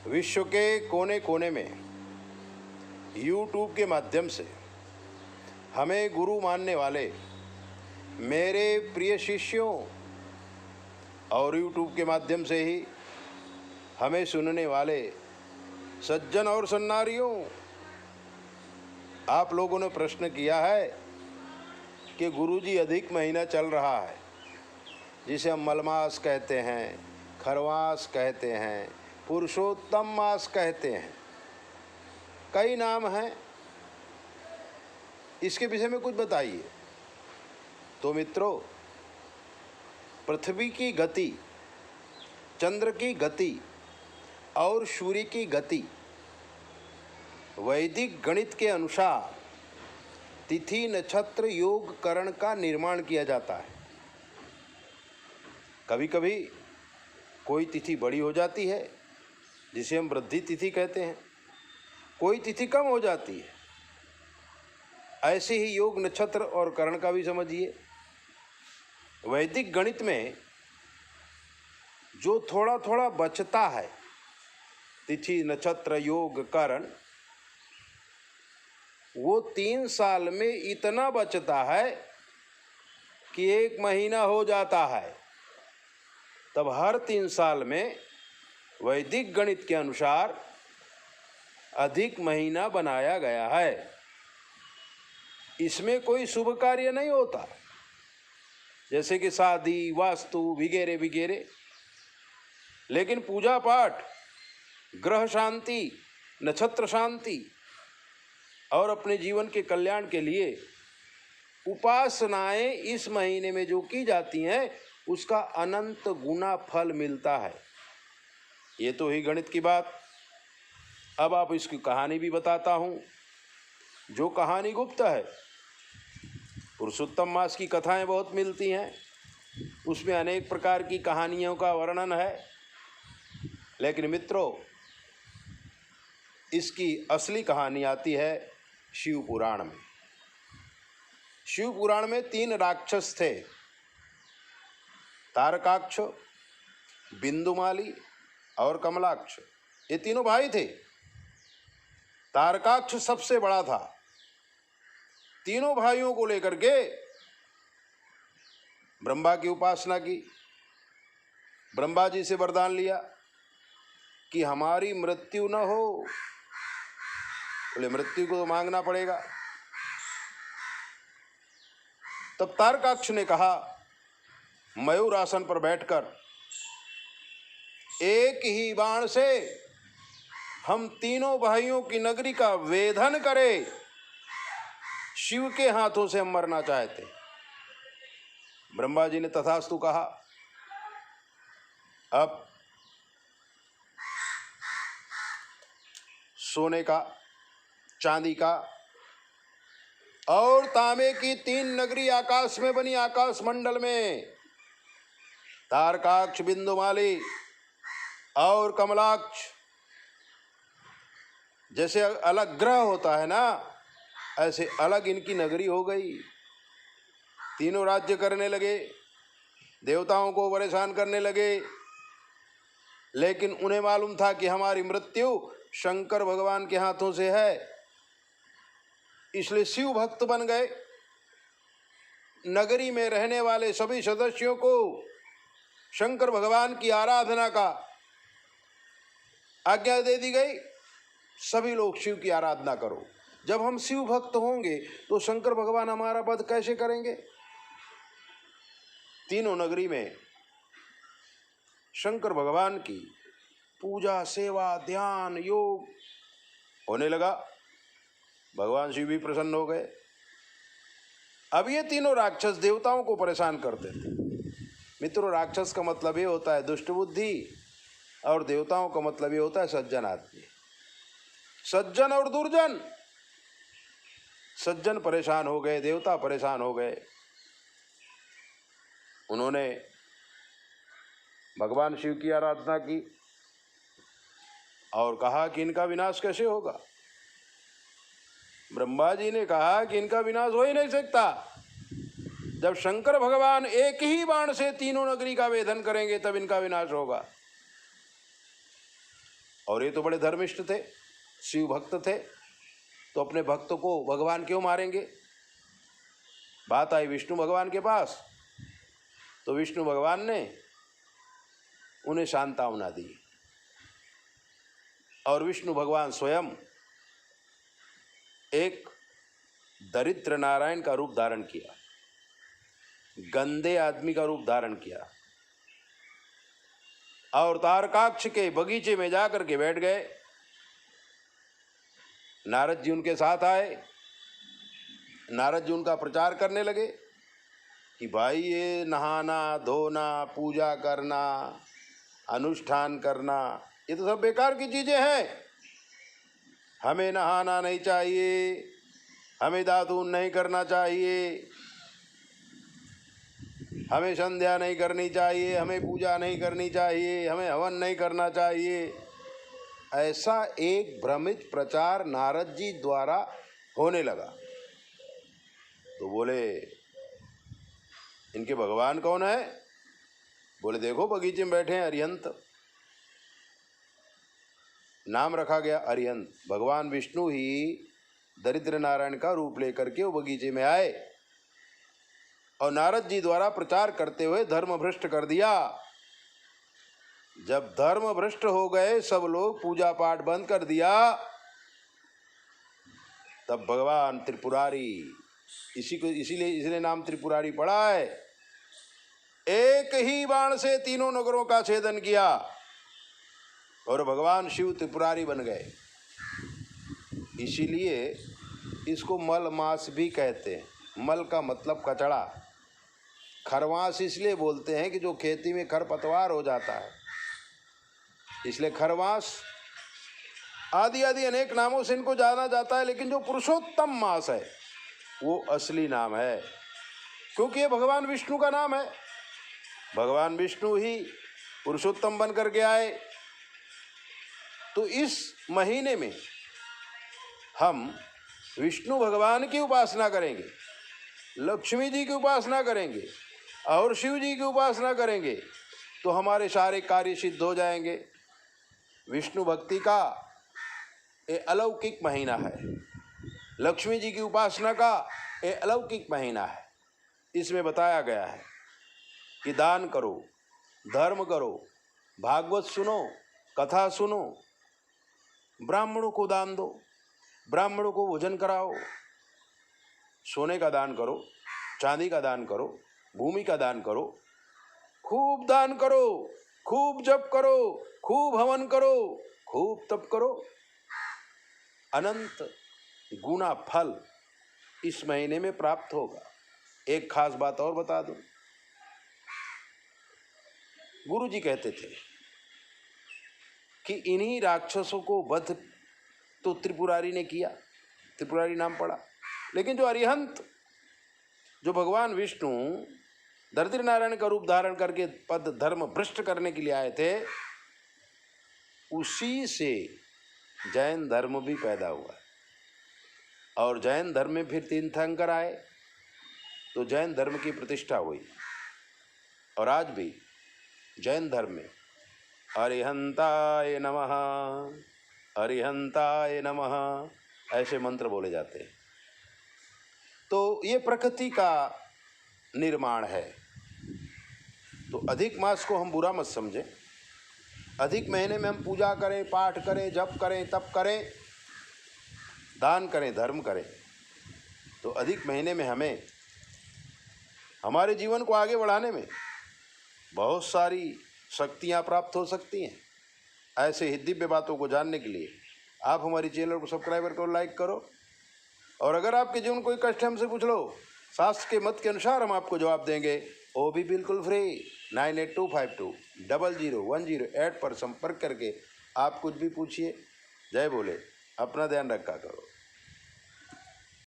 विश्व के कोने कोने में YouTube के माध्यम से हमें गुरु मानने वाले मेरे प्रिय शिष्यों और YouTube के माध्यम से ही हमें सुनने वाले सज्जन और सन्नारियों, आप लोगों ने प्रश्न किया है कि गुरुजी अधिक महीना चल रहा है, जिसे हम मलमास कहते हैं, खरवास कहते हैं, पुरुषोत्तम मास कहते हैं, कई नाम हैं, इसके विषय में कुछ बताइए। तो मित्रों, पृथ्वी की गति, चंद्र की गति और सूर्य की गति वैदिक गणित के अनुसार तिथि नक्षत्र योग करण का निर्माण किया जाता है। कभी कभी कोई तिथि बड़ी हो जाती है जिसे हम वृद्धि तिथि कहते हैं, कोई तिथि कम हो जाती है। ऐसे ही योग नक्षत्र और करण का भी समझिए। वैदिक गणित में जो थोड़ा थोड़ा बचता है, तिथि नक्षत्र योग करण, वो 3 साल में इतना बचता है कि 1 महीना हो जाता है। तब हर 3 साल में वैदिक गणित के अनुसार अधिक महीना बनाया गया है। इसमें कोई शुभ कार्य नहीं होता, जैसे कि शादी, वास्तु वगैरह वगैरह, लेकिन पूजा पाठ, ग्रह शांति, नक्षत्र शांति और अपने जीवन के कल्याण के लिए उपासनाएं इस महीने में जो की जाती हैं, उसका अनंत गुना फल मिलता है। ये तो ही गणित की बात। अब आप इसकी कहानी भी बताता हूँ, जो कहानी गुप्त है। पुरुषोत्तम मास की कथाएं बहुत मिलती हैं, उसमें अनेक प्रकार की कहानियों का वर्णन है, लेकिन मित्रों, इसकी असली कहानी आती है शिव पुराण में। शिव पुराण में 3 राक्षस थे, तारकाक्ष, बिंदुमाली और कमलाक्ष। ये तीनों भाई थे। तारकाक्ष सबसे बड़ा था। तीनों भाइयों को लेकर के ब्रह्मा की उपासना की, ब्रह्मा जी से वरदान लिया कि हमारी मृत्यु न हो। बोले मृत्यु को तो मांगना पड़ेगा। तब तारकाक्ष ने कहा, मयूर आसन पर बैठकर एक ही बाण से हम तीनों भाइयों की नगरी का वेधन करें। शिव के हाथों से हम मरना चाहते। ब्रह्मा जी ने तथास्तु कहा। अब सोने का, चांदी का और तांबे की 3 नगरी आकाश में बनी। आकाश मंडल में तारकाक्ष, बिंदुमाली और कमलाक्ष, जैसे अलग ग्रह होता है ना, ऐसे अलग इनकी नगरी हो गई। तीनों राज्य करने लगे, देवताओं को परेशान करने लगे, लेकिन उन्हें मालूम था कि हमारी मृत्यु शंकर भगवान के हाथों से है, इसलिए शिव भक्त बन गए। नगरी में रहने वाले सभी सदस्यों को शंकर भगवान की आराधना का आज्ञा दे दी गई। सभी लोग शिव की आराधना करो। जब हम शिव भक्त होंगे तो शंकर भगवान हमारा वध कैसे करेंगे? तीनों नगरी में शंकर भगवान की पूजा, सेवा, ध्यान, योग होने लगा। भगवान शिव भी प्रसन्न हो गए। अब ये तीनों राक्षस देवताओं को परेशान करते थे। मित्रों, राक्षस का मतलब ये होता है दुष्ट बुद्धि, और देवताओं का मतलब ये होता है सज्जन आदमी। सज्जन और दुर्जन, सज्जन परेशान हो गए, देवता परेशान हो गए। उन्होंने भगवान शिव की आराधना की और कहा कि इनका विनाश कैसे होगा। ब्रह्मा जी ने कहा कि इनका विनाश हो ही नहीं सकता। जब शंकर भगवान एक ही बाण से तीनों नगरी का वेधन करेंगे तब इनका विनाश होगा। और ये तो बड़े धर्मिष्ठ थे, शिव भक्त थे, तो अपने भक्त को भगवान क्यों मारेंगे। बात आई विष्णु भगवान के पास, तो विष्णु भगवान ने उन्हें सांत्वना दी और विष्णु भगवान स्वयं एक दरिद्र नारायण का रूप धारण किया, गंदे आदमी का रूप धारण किया और तारकाक्ष के बगीचे में जाकर के बैठ गए। नारद जी उनके साथ आए। नारद जी उनका प्रचार करने लगे कि भाई ये नहाना धोना पूजा करना अनुष्ठान करना ये तो सब बेकार की चीजें हैं। हमें नहाना नहीं चाहिए, हमें दातून नहीं करना चाहिए, हमें संध्या नहीं करनी चाहिए, हमें पूजा नहीं करनी चाहिए, हमें हवन नहीं करना चाहिए। ऐसा एक भ्रमित प्रचार नारद जी द्वारा होने लगा। तो बोले इनके भगवान कौन है। बोले देखो बगीचे में बैठे हैं अरिहंत, नाम रखा गया अरिहंत। भगवान विष्णु ही दरिद्र नारायण का रूप लेकर के वो बगीचे में आए और नारद जी द्वारा प्रचार करते हुए धर्म भ्रष्ट कर दिया। जब धर्म भ्रष्ट हो गए, सब लोग पूजा पाठ बंद कर दिया, तब भगवान त्रिपुरारी, इसीलिए नाम त्रिपुरारी पड़ा है, एक ही बाण से तीनों नगरों का छेदन किया और भगवान शिव त्रिपुरारी बन गए। इसीलिए इसको मल मास भी कहते हैं। मल का मतलब कचड़ा, खरवास इसलिए बोलते हैं कि जो खेती में खरपतवार हो जाता है, इसलिए खरवास आदि आदि अनेक नामों से इनको जाना जाता है। लेकिन जो पुरुषोत्तम मास है वो असली नाम है, क्योंकि ये भगवान विष्णु का नाम है। भगवान विष्णु ही पुरुषोत्तम बन करके आए। तो इस महीने में हम विष्णु भगवान की उपासना करेंगे, लक्ष्मी जी की उपासना करेंगे और शिव जी की उपासना करेंगे, तो हमारे सारे कार्य सिद्ध हो जाएंगे। विष्णु भक्ति का ये अलौकिक महीना है, लक्ष्मी जी की उपासना का ये अलौकिक महीना है। इसमें बताया गया है कि दान करो, धर्म करो, भागवत सुनो, कथा सुनो, ब्राह्मणों को दान दो, ब्राह्मणों को भोजन कराओ, सोने का दान करो, चांदी का दान करो, भूमि का दान करो, खूब दान करो, खूब जप करो, खूब हवन करो, खूब तप करो। अनंत गुना फल इस महीने में प्राप्त होगा। एक खास बात और बता दूं, गुरु जी कहते थे कि इन्हीं राक्षसों को वध तो त्रिपुरारी ने किया, त्रिपुरारी नाम पड़ा। लेकिन जो अरिहंत, जो भगवान विष्णु दरिद्र नारायण का रूप धारण करके पद धर्म भ्रष्ट करने के लिए आए थे, उसी से जैन धर्म भी पैदा हुआ। और जैन धर्म में फिर तीन तीर्थंकर आए, तो जैन धर्म की प्रतिष्ठा हुई। और आज भी जैन धर्म में अरिहंताय नमः, अरिहंताय नमः ऐसे मंत्र बोले जाते हैं। तो ये प्रकृति का निर्माण है। तो अधिक मास को हम बुरा मत समझें। अधिक महीने में हम पूजा करें, पाठ करें, जप करें, तप करें, दान करें, धर्म करें, तो अधिक महीने में हमें हमारे जीवन को आगे बढ़ाने में बहुत सारी शक्तियाँ प्राप्त हो सकती हैं। ऐसे ही दिव्य बातों को जानने के लिए आप हमारी चैनल को सब्सक्राइब करो, लाइक करो। और अगर आपके जीवन कोई कष्ट है हमसे पूछ लो, शास्त्र के मत के अनुसार हम आपको जवाब देंगे, वो भी बिल्कुल फ्री। 9825200108 पर संपर्क करके आप कुछ भी पूछिए। जय बोले, अपना ध्यान रखा करो।